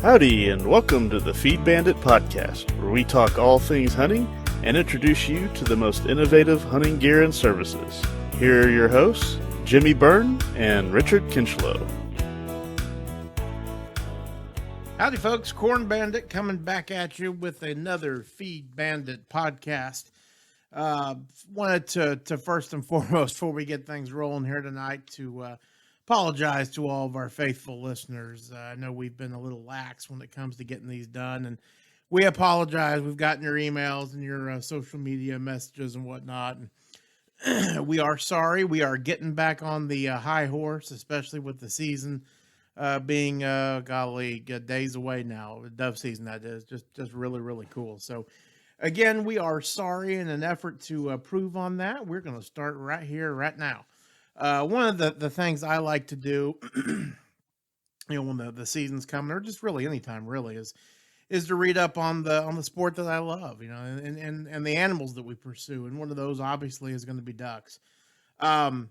Howdy, and welcome to the Feed Bandit podcast, where we talk all things hunting and introduce you to the most innovative hunting gear and services. Here are your hosts, Jimmy Byrne and Richard Kinchlow. Howdy, folks. Corn Bandit coming back at you with another Feed Bandit podcast. Wanted to first and foremost, before we get things rolling here tonight, to apologize to all of our faithful listeners. I know we've been a little lax when it comes to getting these done, and we apologize. We've gotten your emails and your social media messages and whatnot, and we are sorry. We are getting back on the high horse, especially with the season being days away now. The dove season, that is, just really, really cool. So again, we are sorry. In an effort to prove on that, we're going to start right here, right now. One of the things I like to do, when the season's coming, or just really anytime really, is to read up on the sport that I love, and the animals that we pursue. And one of those obviously is going to be ducks. One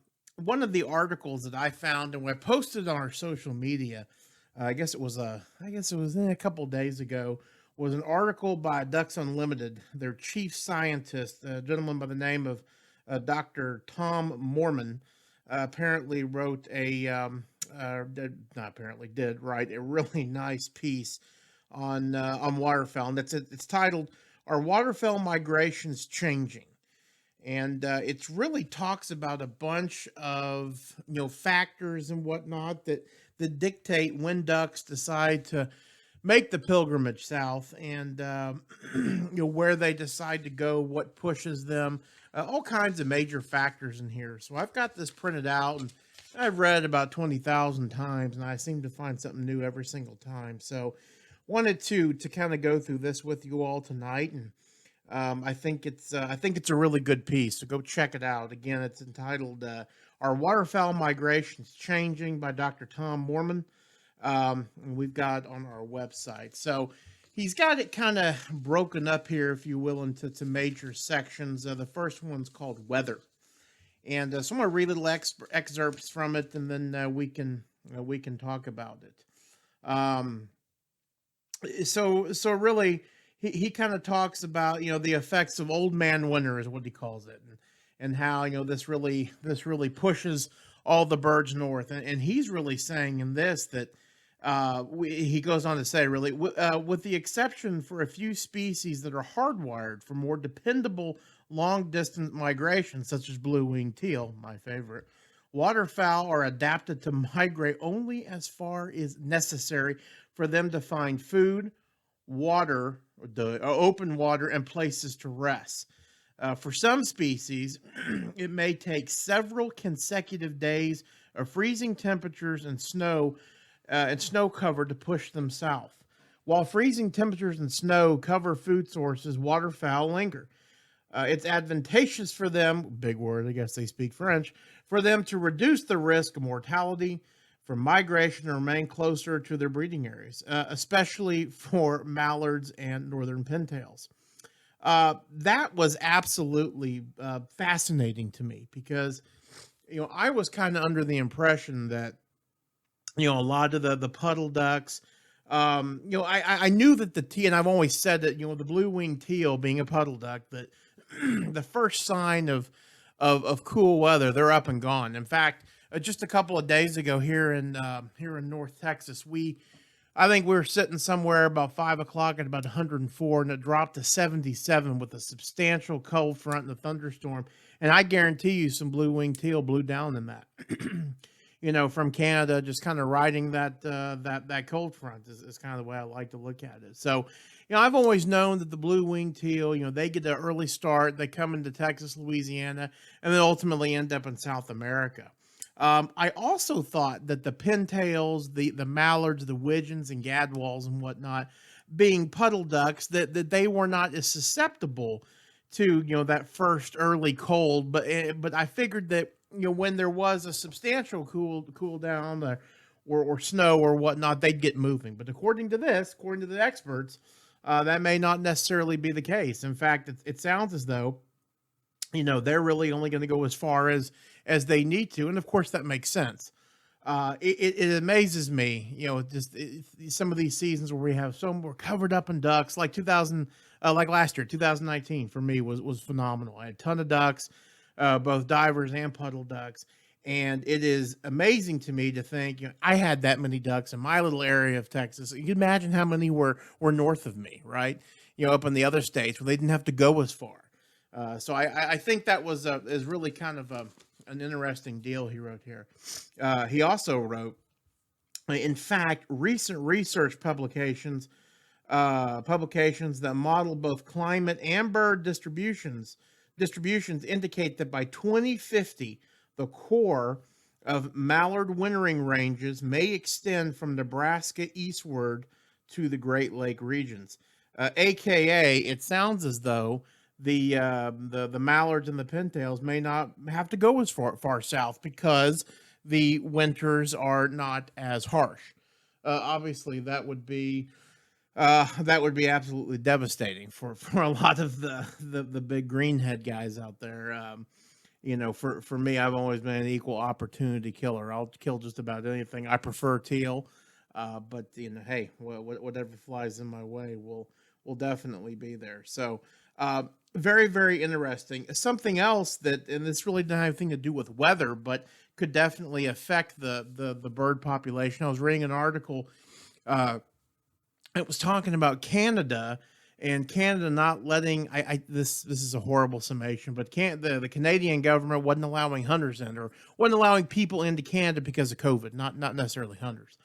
of the articles that I found and I posted on our social media, I guess it was a couple of days ago, was an article by Ducks Unlimited. Their chief scientist, a gentleman by the name of Dr. Tom Mormon, apparently wrote did write a really nice piece on waterfowl, and it's titled "Are Waterfowl Migrations Changing?" And it really talks about a bunch of factors and whatnot that dictate when ducks decide to make the pilgrimage south, and where they decide to go, what pushes them. All kinds of major factors in here. So I've got this printed out, and I've read it about 20,000 times, and I seem to find something new every single time. So wanted to kind of go through this with you all tonight, and I think it's a really good piece. So go check it out. Again, it's entitled "Are Waterfowl Migrations Changing?" by Dr. Tom Mormon. And we've got on our website. So he's got it kind of broken up here, if you will, into major sections. The first one's called weather, and so I'm going to read little excerpts from it, and then we can talk about it. So really, he kind of talks about the effects of old man winter, is what he calls it, and how this really pushes all the birds north, and he's really saying in this that. He goes on to say, really, with the exception for a few species that are hardwired for more dependable long-distance migration, such as blue-winged teal, my favorite, waterfowl are adapted to migrate only as far as necessary for them to find food, water, open water, and places to rest. For some species, it may take several consecutive days of freezing temperatures and snow cover to push them south. While freezing temperatures and snow cover food sources, waterfowl linger. It's advantageous for them, big word, I guess they speak French, for them to reduce the risk of mortality from migration and remain closer to their breeding areas, especially for mallards and northern pintails. That was absolutely fascinating to me because, I was kind of under the impression that a lot of the puddle ducks, I knew that the teal, and I've always said that, the blue-winged teal being a puddle duck, that the first sign of cool weather, they're up and gone. In fact, just a couple of days ago here in North Texas, I think we were sitting somewhere about 5 o'clock at about 104, and it dropped to 77 with a substantial cold front and a thunderstorm. And I guarantee you some blue-winged teal blew down in that. From Canada, just kind of riding that cold front is kind of the way I like to look at it. So, I've always known that the blue-winged teal, they get an early start, they come into Texas, Louisiana, and then ultimately end up in South America. I also thought that the pintails, the mallards, the widgeons, and gadwalls and whatnot, being puddle ducks, that they were not as susceptible to that first early cold, but I figured that when there was a substantial cool down or snow or whatnot, they'd get moving. But according to the experts, that may not necessarily be the case. In fact, it sounds as though they're really only going to go as far as they need to, and of course that makes sense. It amazes me, some of these seasons where we have some we're covered up in ducks, like 2000, like last year, 2019 for me was phenomenal. I had a ton of ducks, both divers and puddle ducks, and it is amazing to me to think, I had that many ducks in my little area of Texas. You can imagine how many were north of me, right? Up in the other states where they didn't have to go as far. So I think that is really kind of an interesting deal he wrote here. He also wrote, in fact, recent research publications that model both climate and bird distributions indicate that by 2050, the core of mallard wintering ranges may extend from Nebraska eastward to the Great Lake regions. AKA, it sounds as though the mallards and the pintails may not have to go as far south because the winters are not as harsh. Obviously, that would be absolutely devastating for a lot of the big greenhead guys out there. For me, I've always been an equal opportunity killer. I'll kill just about anything. I prefer teal, but hey, whatever flies in my way will definitely be there. So. Very, very interesting. Something else and this really doesn't have anything to do with weather, but could definitely affect the bird population. I was reading an article. It was talking about Canada and Canada not letting. This is a horrible summation, but the Canadian government wasn't allowing hunters in, or wasn't allowing people into Canada because of COVID, not necessarily hunters.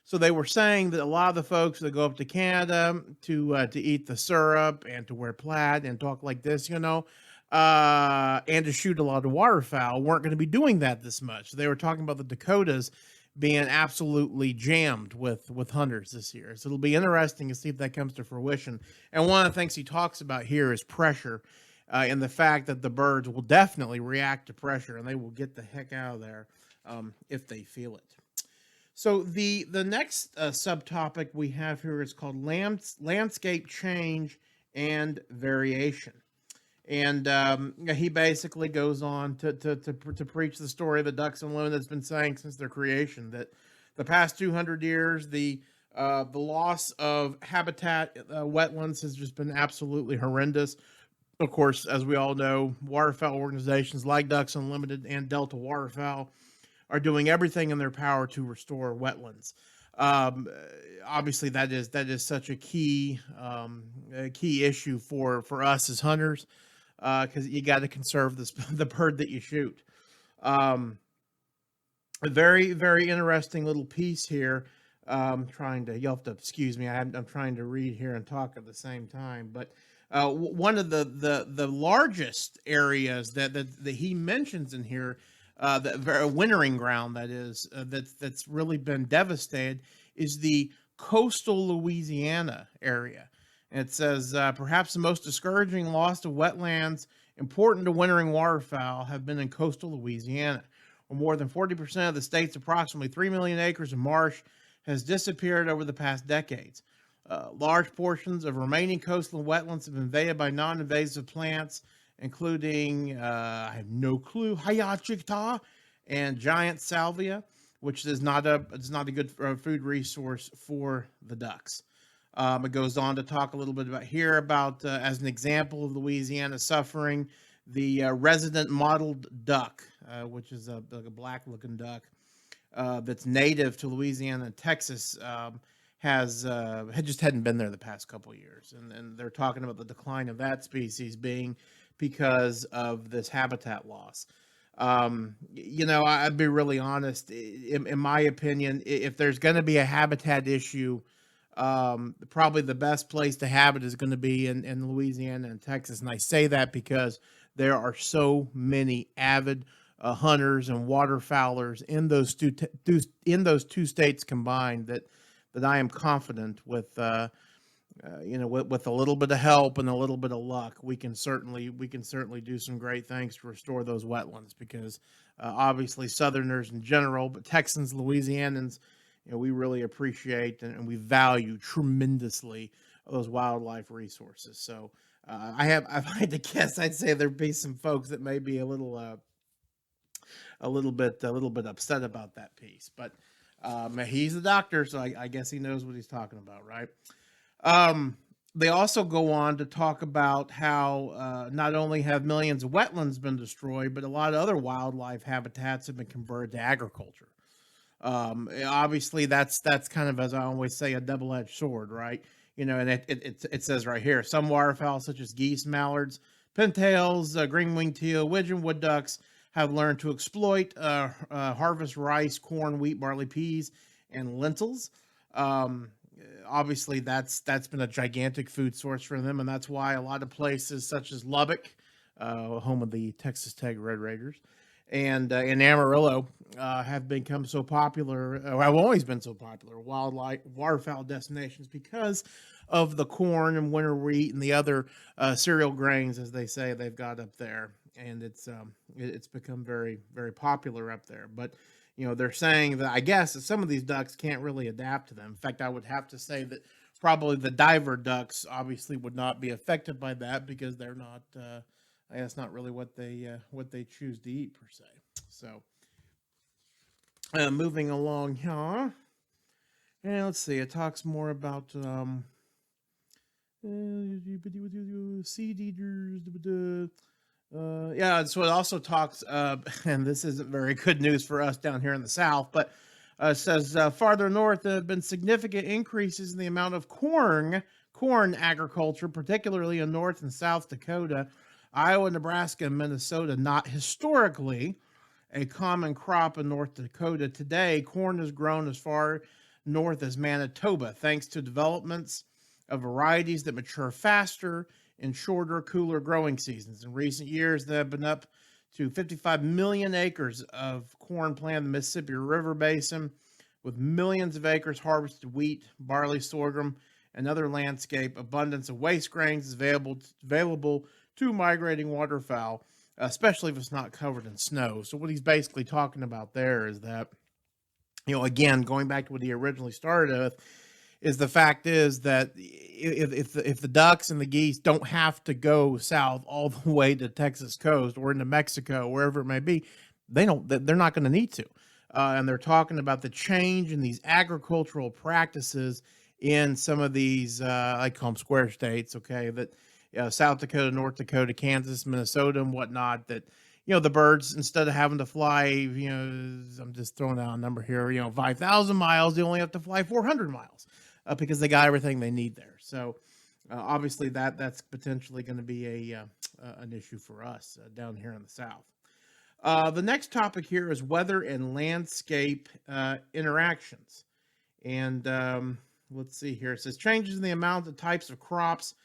So they were saying that a lot of the folks that go up to Canada to eat the syrup and to wear plaid and talk like this, and to shoot a lot of waterfowl weren't going to be doing that this much. They were talking about the Dakotas being absolutely jammed with hunters this year. So it'll be interesting to see if that comes to fruition. And one of the things he talks about here is pressure, and the fact that the birds will definitely react to pressure and they will get the heck out of there if they feel it. So the next subtopic we have here is called landscape change and variation, and he basically goes on to preach the story of the ducks and loon that's been saying since their creation, that the past 200 years the loss of habitat, wetlands, has just been absolutely horrendous. Of course, as we all know, waterfowl organizations like Ducks Unlimited and Delta Waterfowl are doing everything in their power to restore wetlands. Obviously, that is such a key issue for us as hunters, because you got to conserve the bird that you shoot. A very, very interesting little piece here. You'll have to excuse me. I'm trying to read here and talk at the same time. But one of the largest areas that he mentions in here, the wintering ground that's really been devastated, is the coastal Louisiana area. And it says perhaps the most discouraging loss of wetlands important to wintering waterfowl have been in coastal Louisiana, where more than 40% of the state's approximately 3 million acres of marsh has disappeared over the past decades. Large portions of remaining coastal wetlands have been invaded by non-invasive plants, including, I have no clue, Hayachikta and giant salvia, which is not a good food resource for the ducks. It goes on to talk a little bit about as an example of Louisiana suffering, the resident mottled duck, which is like a black-looking duck that's native to Louisiana and Texas, hadn't been there the past couple of years, and they're talking about the decline of that species being because of this habitat loss. I'd be really honest. In my opinion, if there's going to be a habitat issue, probably the best place to have it is going to be in Louisiana and Texas. And I say that because there are so many avid hunters and waterfowlers in those two states combined that I am confident with with a little bit of help and a little bit of luck, we can certainly do some great things to restore those wetlands, because obviously Southerners in general, but Texans, Louisianans, we really appreciate and we value tremendously those wildlife resources. So I've had to guess, I'd say there'd be some folks that may be a little a little bit upset about that piece. But he's a doctor, so I guess he knows what he's talking about, right? They also go on to talk about how not only have millions of wetlands been destroyed, but a lot of other wildlife habitats have been converted to agriculture. Obviously, that's kind of, as I always say, a double-edged sword, right? And it says right here, some waterfowl such as geese, mallards, pintails, green-winged teal, widgeon, wood ducks have learned to exploit, harvest rice, corn, wheat, barley, peas, and lentils. Obviously, that's been a gigantic food source for them, and that's why a lot of places such as Lubbock, home of the Texas Tech Red Raiders, and in Amarillo have become so popular, or have always been so popular, waterfowl destinations because of the corn and winter wheat and the other cereal grains, as they say, they've got up there, and it's become very, very popular up there. But they're saying that, I guess, that some of these ducks can't really adapt to them. In fact, I would have to say that probably the diver ducks obviously would not be affected by that because they're not. I guess not really what they choose to eat per se. So, moving along here, and let's see. It talks more about seed eaters. Yeah, so it also talks, and this isn't very good news for us down here in the South, but it says farther north there have been significant increases in the amount of corn agriculture, particularly in North and South Dakota, Iowa, Nebraska, and Minnesota. Not historically a common crop in North Dakota. Today, corn is grown as far north as Manitoba, thanks to developments of varieties that mature faster in shorter, cooler growing seasons. In recent years, there have been up to 55 million acres of corn planted in the Mississippi River Basin, with millions of acres harvested wheat, barley, sorghum, and other landscape. Abundance of waste grains is available to migrating waterfowl, especially if it's not covered in snow. So what he's basically talking about there is that, again, going back to what he originally started with, is the fact is that if the ducks and the geese don't have to go south all the way to Texas coast or into Mexico, wherever it may be, they're not going to need to. And they're talking about the change in these agricultural practices in some of these, I call them square states, okay, that South Dakota, North Dakota, Kansas, Minnesota, and whatnot, that the birds, instead of having to fly, I'm just throwing out a number here, 5,000 miles, they only have to fly 400 miles. Because they got everything they need there. So obviously that's potentially going to be an issue for us down here in the South. The next topic here is weather and landscape interactions. And let's see here. It says changes in the amount of types of crops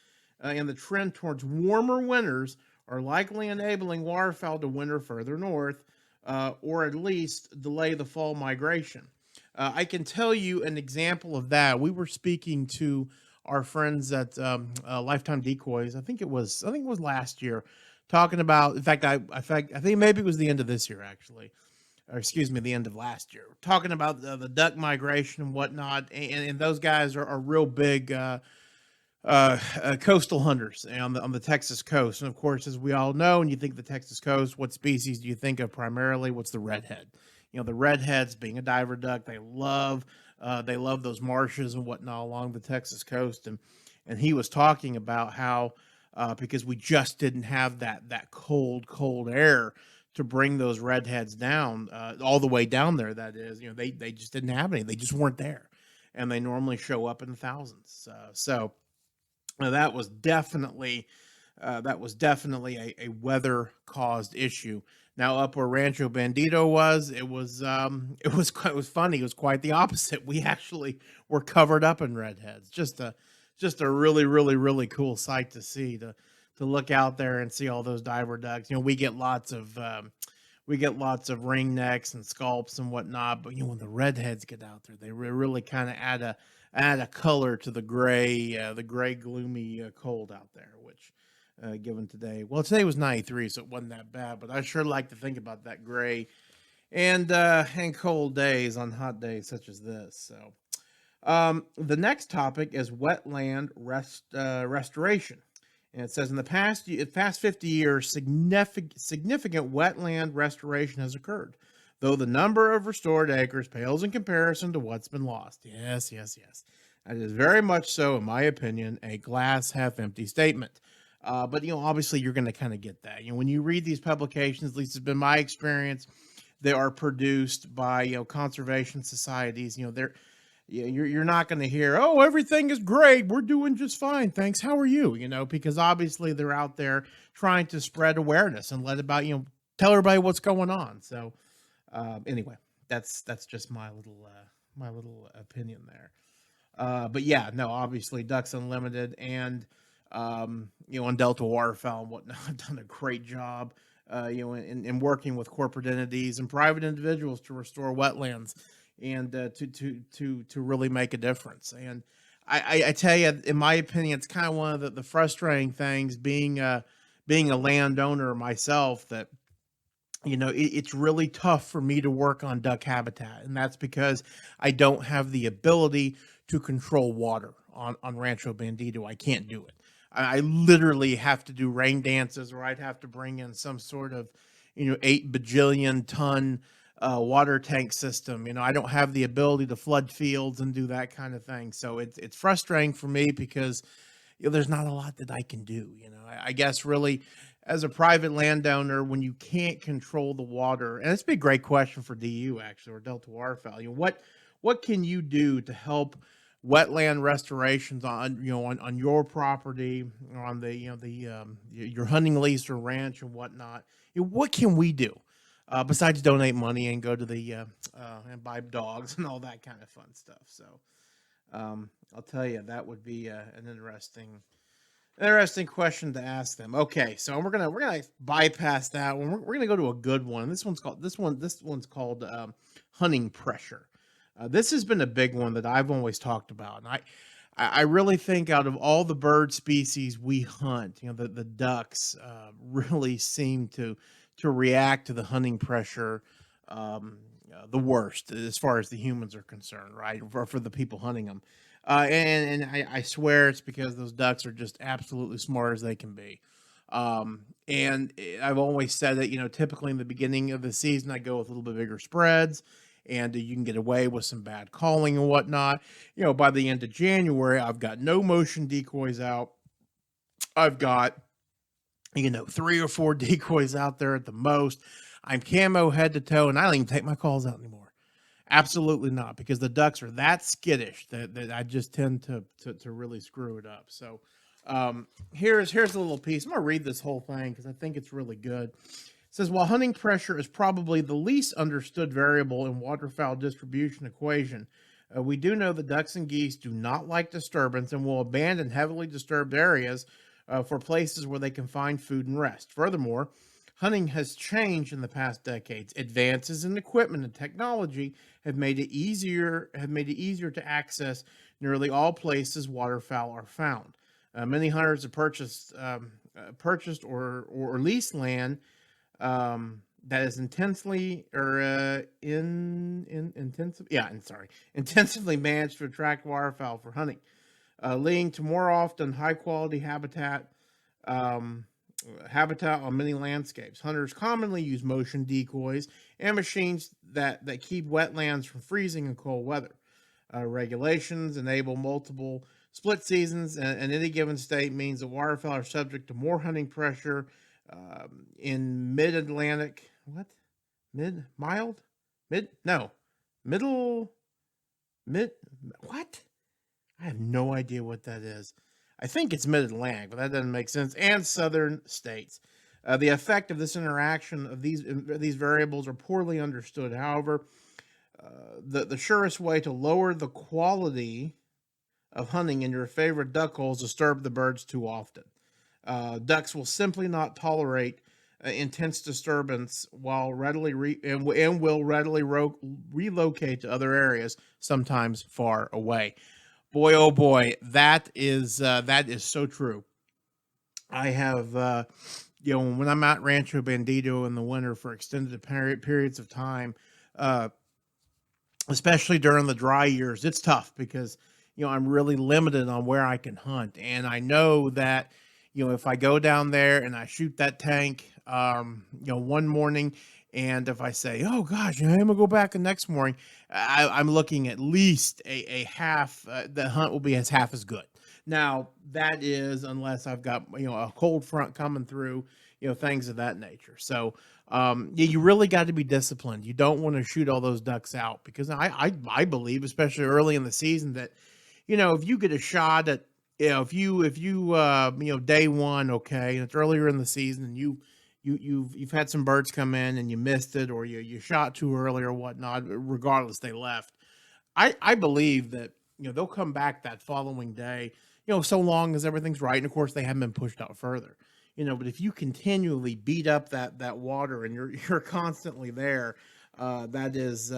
and the trend towards warmer winters are likely enabling waterfowl to winter further north or at least delay the fall migration. I can tell you an example of that. We were speaking to our friends at Lifetime Decoys. I think it was last year, talking about. In fact, I think maybe it was the end of this year, actually, or excuse me, the end of last year. Talking about the duck migration and whatnot, and those guys are real big coastal hunters on the Texas coast. And of course, as we all know, when you think of the Texas coast, what species do you think of primarily? What's the redhead? The redheads, being a diver duck, they love those marshes and whatnot along the Texas coast. And he was talking about how because we just didn't have that cold air to bring those redheads down all the way down there. That is, they just didn't have any. They just weren't there, and they normally show up in the thousands. So that was definitely a weather caused issue. Now, up where Rancho Bandito was, it was funny. It was quite the opposite. We actually were covered up in redheads. Just a really, really, really cool sight to see, to look out there and see all those diver ducks. We get lots of ringnecks and scalps and whatnot, but when the redheads get out there, they really kind of add a color to the gray gloomy cold out there, which. Given today. Well, today was 93, so it wasn't that bad, but I sure like to think about that gray and cold days on hot days such as this. So the next topic is wetland restoration. And it says in the past 50 years, significant wetland restoration has occurred, though the number of restored acres pales in comparison to what's been lost. Yes, yes, yes. That is very much so, in my opinion, a glass half empty statement. But obviously, you're going to kind of get that. When you read these publications, at least it's been my experience, they are produced by conservation societies. You're not going to hear, oh, everything is great, we're doing just fine, thanks, how are you? Because obviously they're out there trying to spread awareness and tell everybody what's going on. So anyway, that's just my little opinion there. But yeah, no, obviously Ducks Unlimited and on Delta Waterfowl and whatnot have done a great job in working with corporate entities and private individuals to restore wetlands and to really make a difference. And I tell you, in my opinion, it's kind of one of the frustrating things being a landowner myself, that it's really tough for me to work on duck habitat, and that's because I don't have the ability to control water on Rancho Bandito. I can't do it. I literally have to do rain dances, or I'd have to bring in some sort of 8 bajillion ton water tank system. I don't have the ability to flood fields and do that kind of thing. So it's frustrating for me because there's not a lot that I can do. I guess really as a private landowner, when you can't control the water, and it's been a great question for DU actually, or Delta Waterfowl, what can you do to help wetland restorations on your property, or on your hunting lease or ranch and whatnot? What can we do besides donate money and go to and buy dogs and all that kind of fun stuff? So I'll tell you, that would be an interesting question to ask them. Okay, so we're gonna bypass that one. We're gonna go to a good one. This one's called hunting pressure. This has been a big one that I've always talked about, and I really think out of all the bird species we hunt, the ducks really seem to react to the hunting pressure the worst, as far as the humans are concerned, right? For the people hunting them. And I swear it's because those ducks are just absolutely smart as they can be. And I've always said that, typically in the beginning of the season, I go with a little bit bigger spreads, and you can get away with some bad calling and whatnot. By the end of January, I've got no motion decoys out. I've got, 3 or 4 decoys out there at the most. I'm camo head to toe, and I don't even take my calls out anymore. Absolutely not, because the ducks are that skittish that I just tend to really screw it up. So here's a little piece. I'm going to read this whole thing because I think it's really good. It says, while hunting pressure is probably the least understood variable in waterfowl distribution equation, we do know that ducks and geese do not like disturbance and will abandon heavily disturbed areas for places where they can find food and rest. Furthermore, hunting has changed in the past decades. Advances in equipment and technology have made it easier to access nearly all places waterfowl are found. Many hunters have purchased or leased land that is intensively managed to attract waterfowl for hunting, leading to more often high quality habitat on many landscapes. Hunters commonly use motion decoys and machines that keep wetlands from freezing in cold weather. Regulations enable multiple split seasons, and any given state means that waterfowl are subject to more hunting pressure in mid-Atlantic. I have no idea what that is. I think it's mid-Atlantic, but that doesn't make sense. And southern states. The effect of this interaction of these variables are poorly understood. However, the surest way to lower the quality of hunting in your favorite duck holes is disturb the birds too often. Ducks will simply not tolerate intense disturbance while will readily relocate to other areas, sometimes far away. Boy, oh boy, that is so true. I have, when I'm at Rancho Bandito in the winter for extended periods of time, especially during the dry years, it's tough because, I'm really limited on where I can hunt. And I know that, if I go down there and I shoot that tank, one morning, and if I say, oh gosh, I'm gonna go back the next morning, I'm looking at least a half. The hunt will be half as good. Now that is unless I've got a cold front coming through, things of that nature. So you really got to be disciplined. You don't want to shoot all those ducks out, because I believe, especially early in the season, that if you get a shot at if you day one, okay, and it's earlier in the season, and you've had some birds come in and you missed it, or you shot too early or whatnot, regardless, they left. I believe that they'll come back that following day, so long as everything's right, and of course they haven't been pushed out further. But if you continually beat up that water and you're constantly there, that is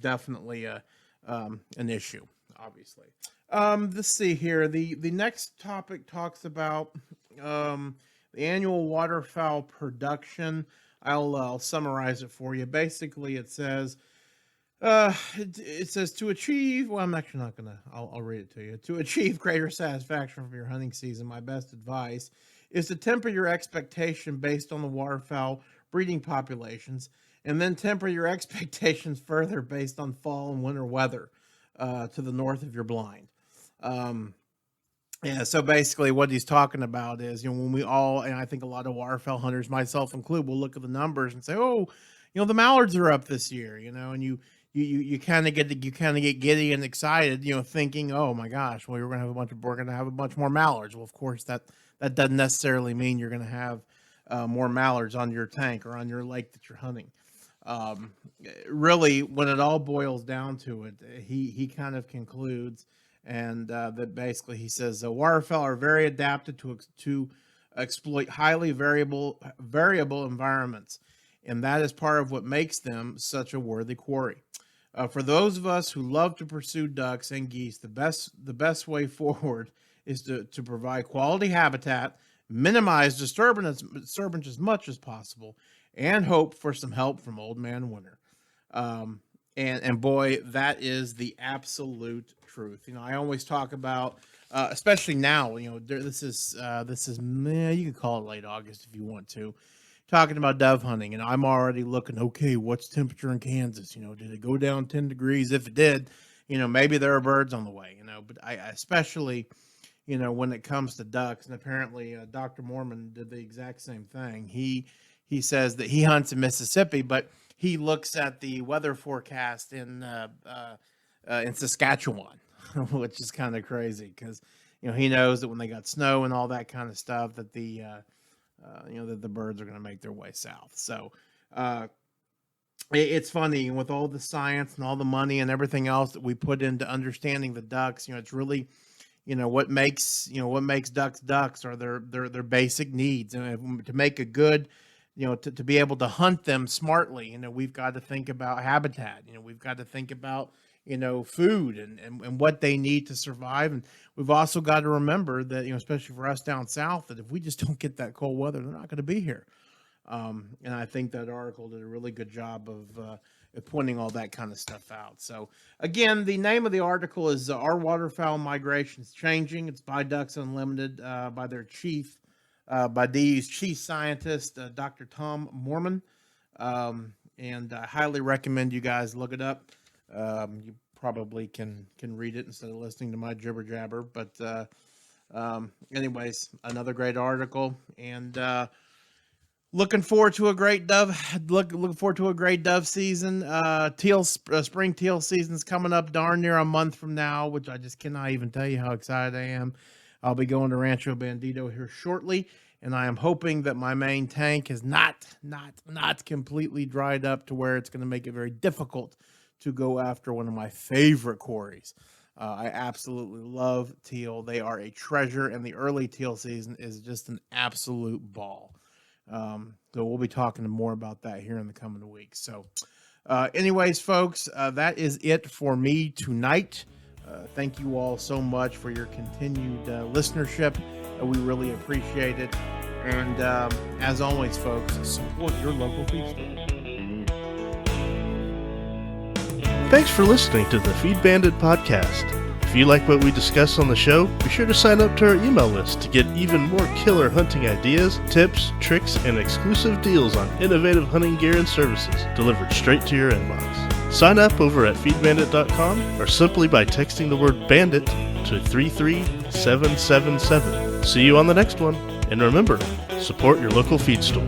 definitely an issue, obviously. Let's see here. The next topic talks about the annual waterfowl production. I'll summarize it for you. Basically, it says it says to achieve. Well, I'm actually not gonna. I'll read it to you. To achieve greater satisfaction from your hunting season, my best advice is to temper your expectation based on the waterfowl breeding populations, and then temper your expectations further based on fall and winter weather to the north of your blind. Yeah, so basically what he's talking about is, when we all, and I think a lot of waterfowl hunters, myself included, will look at the numbers and say, oh, the mallards are up this year, and you kind of get giddy and excited, thinking, oh my gosh, well, we're gonna have a bunch more mallards. Well, of course that doesn't necessarily mean you're gonna have more mallards on your tank or on your lake that you're hunting. Really, when it all boils down to it, he kind of concludes, and that basically he says the waterfowl are very adapted to exploit highly variable environments, and that is part of what makes them such a worthy quarry. For those of us who love to pursue ducks and geese, the best way forward is to provide quality habitat, minimize disturbance as much as possible, and hope for some help from Old Man Winter. And boy, that is the absolute truth. I always talk about, especially now, this is you can call it late August if you want to, talking about dove hunting, and I'm already looking, okay, what's temperature in Kansas? Did it go down 10 degrees? If it did, maybe there are birds on the way, but I especially, when it comes to ducks, and apparently Dr. Mormon did the exact same thing. He says that he hunts in Mississippi, but he looks at the weather forecast in Saskatchewan, which is kind of crazy because, he knows that when they got snow and all that kind of stuff, that that the birds are going to make their way south. So it's funny, with all the science and all the money and everything else that we put into understanding the ducks, it's really, what makes ducks are their basic needs. And to make a good, to be able to hunt them smartly, we've got to think about habitat. We've got to think about, food and what they need to survive. And we've also got to remember that, especially for us down south, that if we just don't get that cold weather, they're not going to be here. And I think that article did a really good job of pointing all that kind of stuff out. So again, the name of the article is Our Waterfowl Migrations Changing. It's by Ducks Unlimited, by their chief, by DU's chief scientist, Dr. Tom Mormon. And I highly recommend you guys look it up. You probably can read it instead of listening to my jibber jabber, but anyways, another great article, and looking forward to a great dove season. Spring teal season's coming up darn near a month from now, which I just cannot even tell you how excited I am. I'll be going to Rancho Bandito here shortly, and I am hoping that my main tank is not completely dried up to where it's going to make it very difficult to go after one of my favorite quarries. I absolutely love teal. They are a treasure, and the early teal season is just an absolute ball. So we'll be talking more about that here in the coming weeks. So anyways, folks, that is it for me tonight. Thank you all so much for your continued listenership. We really appreciate it. And as always, folks, support your local feed store. Thanks for listening to the Feed Bandit podcast. If you like what we discuss on the show, be sure to sign up to our email list to get even more killer hunting ideas, tips, tricks, and exclusive deals on innovative hunting gear and services delivered straight to your inbox. Sign up over at feedbandit.com or simply by texting the word bandit to 33777. See you on the next one, and remember, support your local feed store.